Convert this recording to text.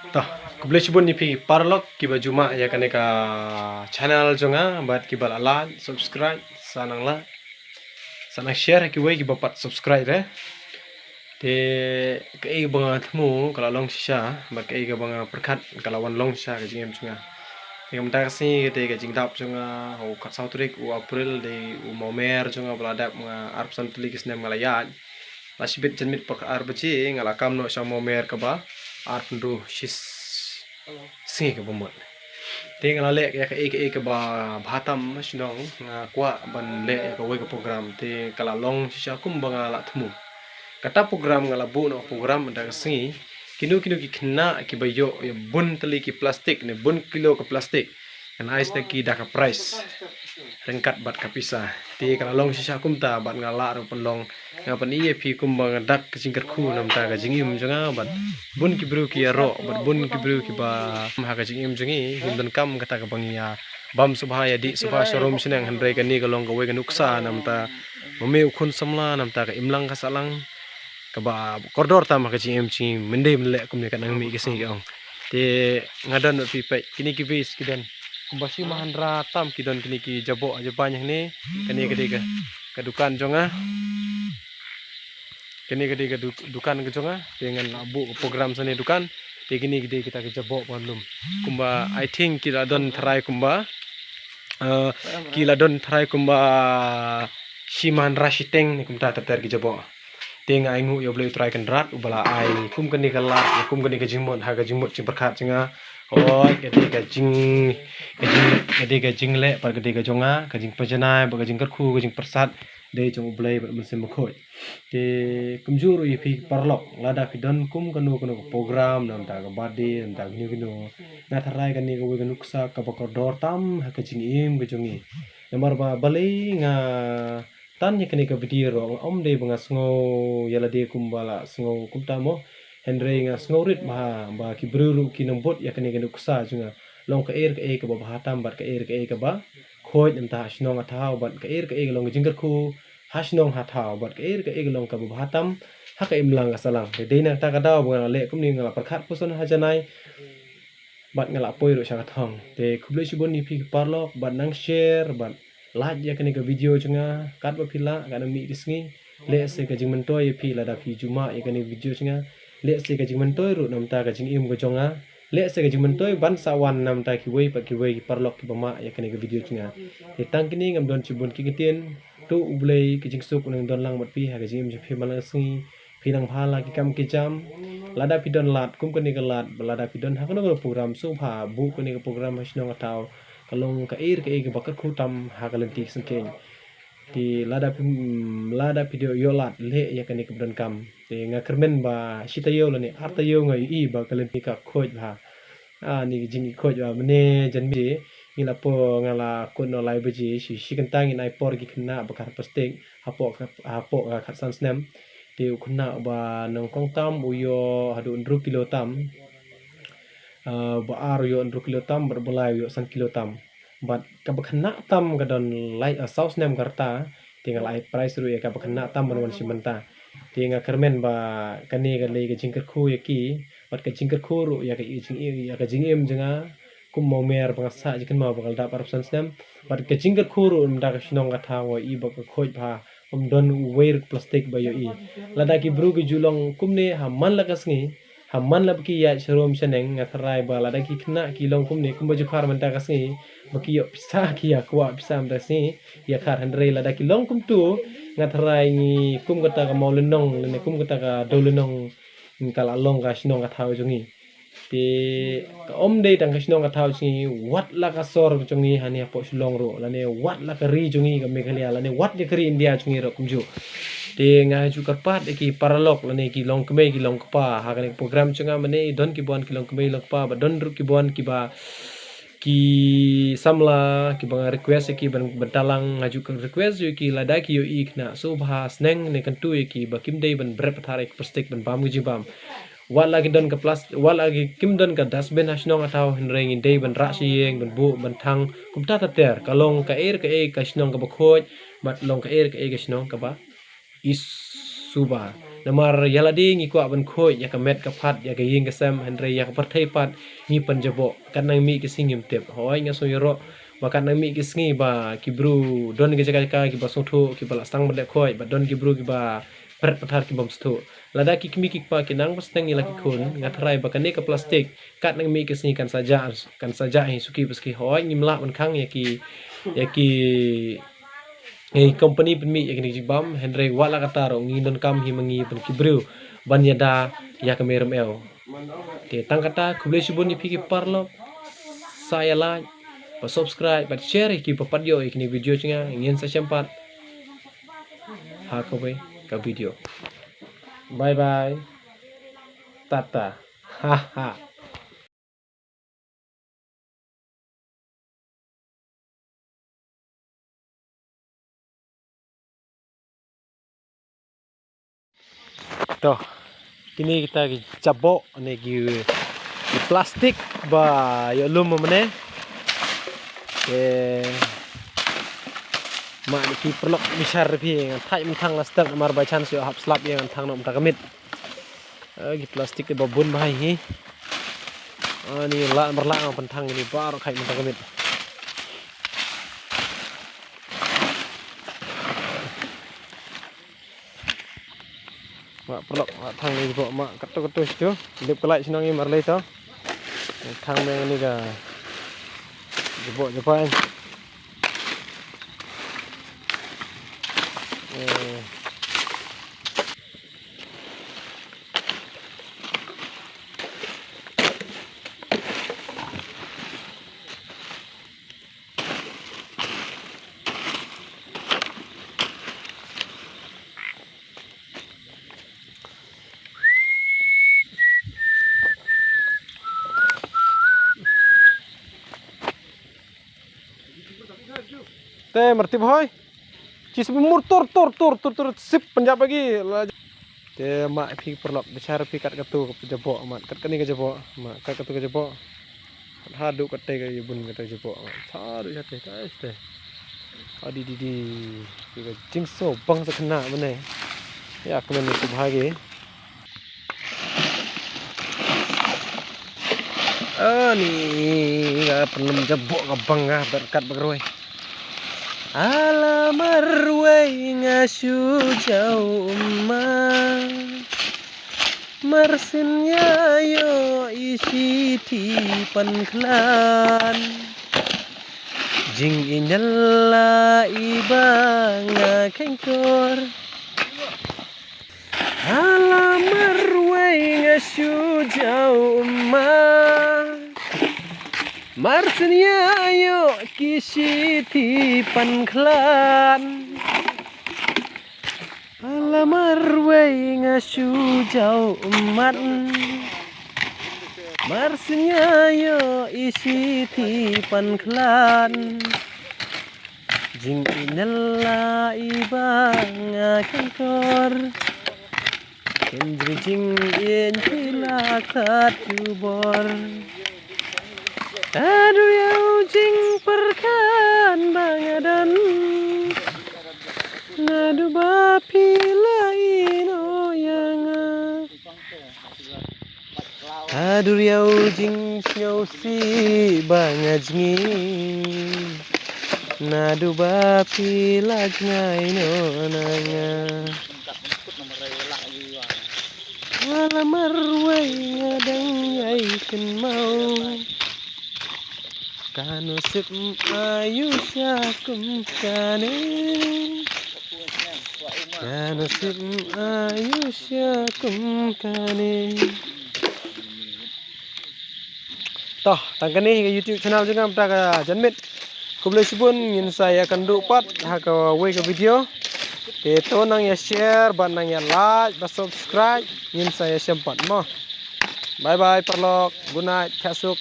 Tah, kublai sibun ni pi parlok kiba juma ya kane ka channel jonga bat kibal alat subscribe sanang share ki wei kiba pat subscribe re. Te kai banga thmu kala long sha bat kai ka banga perkat kala wan long sha ka jingem jonga. Yang mentak si te ka jingdap jonga ho kat sautrik u april de u momer jonga beladap nga arpsan tulik snem ngalayat. Masibit jenmit pak arbaci ngala kam no sha momer ka ba arpndu shis sing ke bomot ting la lek ya ke ba bhatam sinong nga kwa ban le ka we ka program te kala long sha kum banga la thmu kata program ngala bu no program da singi kinu ki khna ki bayo bun tali ki plastik ne bun kilo ka plastik kan ais na ki da ka price rengkat bat kapisa te kala long sha kum ta bat ngala ro penlong nga pan iye pi kum banga dak singkat khu nam ta ka jingim janga bat bun ki bru ki ro bat bun ki bru ki ba ha ka jingim jangi himdan kam kata ka bangia bam subhaya di subha sharom sinang handrai ka ni ka long ka we ka nuksa nam ta mame ukhun samla nam ta ka imlang ka salang ka ba kordor ta ma ka jingim chi mende mle kum ne ka nang mi ki sing ong te ngadan no pi pai kini ki vis kidan kumbasi mahandra tam kidon kini ki jabo aja banyak ni kani gede ke dukan jonga kini gede ke dukan ke jonga dengan abu program sini dukan te kini gede kita ke jabo pandum kumba I think kila don try kumba si mahandra siteng ni kumta ter ke jabo tenga ingu yo boleh try kan rat ubala ai kum kani kalat kum kani ke jimot ha ke jimot ci berkat jenga oi ketika jing le par ketika jonga kajing pajanai ba kajing kerku kajing persat de jong blai ba musim khoi te kumjuru ipi parlok lada kidon kum kanu program nam ta ga bade nam ta gnu na tharai kan ni go ga nuksa ka ba dor tam ha kajing im gajongi namar ba balai nga tan nya kani ka video ro om de banga sngo yala de kumbala sngo kumtamo Henry nga sngorit ba kibruru kinambot ya kani ganuk sa junga long ka e ka ba hatam bat ka e ka ba khoi nam ta snong athau bat ka e long jingker khu hasnong hathau bat ka e long ka ba hatam ha ka imlang asalang de na ta ka daw ba le kum ni ngala perkhat puson hajanai bat ngala poi ro sha thong te khuble sibon ni phi parlok bat nang share bat like ya kani ka video junga kat ba phila ka mi disngi le se ka jing mentoi phi la da phi juma ya kani video junga le se ka jing mentoi ru nam ta ka jing im go jonga le se ka jing mentoi ban sawan nam ta ki wei parlok ki bama ya kani ka video junga te tang kini ngam don chibun ki gitien tu ublei ki jing suk nang don lang mat pi ha ka jing im je phi malang singi phi nang phala ki kam ki jam lada pi don lat kum kani ka lat lada pi don ha ka no program su pha bu kani ka program hasnong atau kalong ka ke bakar khutam ha ka lenti sengkeng di lada video yolat le ya kani keberan kam te nga kermen ba sita yo lani arta yo nga i ba kalen ka khoj ba ni jing khoj ba mene janmi ni la po ngala kono lai beji si kentang inai por ki khna bakar plastik hapo ka khatsan snem te khna ba nang kong tam uyo hadu 2 kilo tam ba ar yo 2 kilo tam berbelai yo 1 kilo tam bat kabakna tam gadon lai saus nem karta tinggal ai price ru ya kabakna tam berwan simenta tinga kermen ba kani gali ke jingker khu yaki bat ke jingker khu ru ya ke jingim jenga kum mau mer bangsa jikan mau bakal da parsan sem bat ke jingker khu ru nda ka shinong ka thawo i ba ka khoj ba don weir plastik ba yo i lada ki bru ki julong kumne ha man la kasngi hamman lab ki ya sharom shaneng ngathrai ba lada ki khna ki long kumne kumba ju khar manta kasngi baki yo pisa ki ya kwa pisa mta si ya khar handre lada ki long kum tu ngathrai ni kum kata ka maulenong lene kum kata ka dolenong kala long ka shinong ka thau jongi te ka om de tang ka shinong ka thau jongi wat la ka sor jongi hani po shilong ro lane wat la ka ri jongi ka meghalaya lane wat de kri india jongi ro kumju te nga ju karpat ki paralok lane ki long kme ki long pa ha ka program chunga mane don ki bon ki long kme long pa ba don ru ki bon ki ba ki samla ki bang request ki ban bentalang ngaju ke request yo ki lada ki yo ikna so bahas neng ne kan tu ki ba kim dei ban brep thare plastik ban bam gi bam wala gi don ka plus wala gi kim don ka dasben hasnong atau henreng dei ban ra sieng ban bu ban thang kum ta ter kalong ka ka snong ka ba khoj bat long ka ka snong ka ba is suba namar yaladi ngi kwa ban khoi ya ka met ka phat ya ka ying ka sam Henry ya ka parthai pat ngi panjabo kan nang mi ki singim tep hoi nga so yoro bakan nang mi ki singi ba kibru don ge jaga ka ki ba sotho ki ba stang bade khoi ba don kibru ki ba pret pathar ki bom stho lada ki kimi ki pa ki nang pasteng ila ki khun ngatrai ba kan ka plastik kat nang mi ki singi kan saja hi suki paski hoi ngi mla ban khang ya ki company penmi ya kini jibam Henry wala kata ro ngi don kam hi mangi pen kibru ban yada ya kamerem el te tang kata kuble subun ipi ki parlo saya like pa subscribe pa share ki pa padyo ikni video chinga ngin sa sempat ha ko ka video bye bye tata ha ha toh kini kita cabok ne gi plastik ba yo lum mane mak ki perlok misar pi thai mthang la stak mar ba chan sio hap slap yang thang nom takamit gi plastik ke babun bahai hi ani la merla ang pentang ini bar khai takamit mak perlok thang ni bo mak katu situ lip kelai sinang ni marlei to thang meng ni ga jebok jepan te merti boy cis mur tur sip penjab lagi te mak phi perlok besar phi kat katu ke jebok mat kat kani ke jebok mak kat katu ke jebok hadu kate ke bun kate jebok thadu jate tais te adi di ke jingso bang sa kena mane ya kemen ni subhage ni penem jebok ke bang berkat beroi Alamarway ngasu jauh marsinnya yo isi tipan klan jing inyala ibang kengkor Alamarway ngasu jauh marsinnya yo kisi tipan klan Alamarway ngasu jauh marsinnya yo isi tipan klan jing inalla ibang kengkor jing in hilakat jubor aduh ya jing perkan bangadan nadu bapi lain yang aduh ya jing si bangajngi nadu bapi lagnai nonanga Alamarway ngadang yaikin mau kanusip ayusya kumkane kanusip ayusya kumkane toh tangkani ke YouTube channel juga mta janmit kuble sibun ngin saya akan dupat haka we ke video itu nang ya share ban nang ya like ba subscribe ngin saya sempat mo bye bye perlok good night kasuk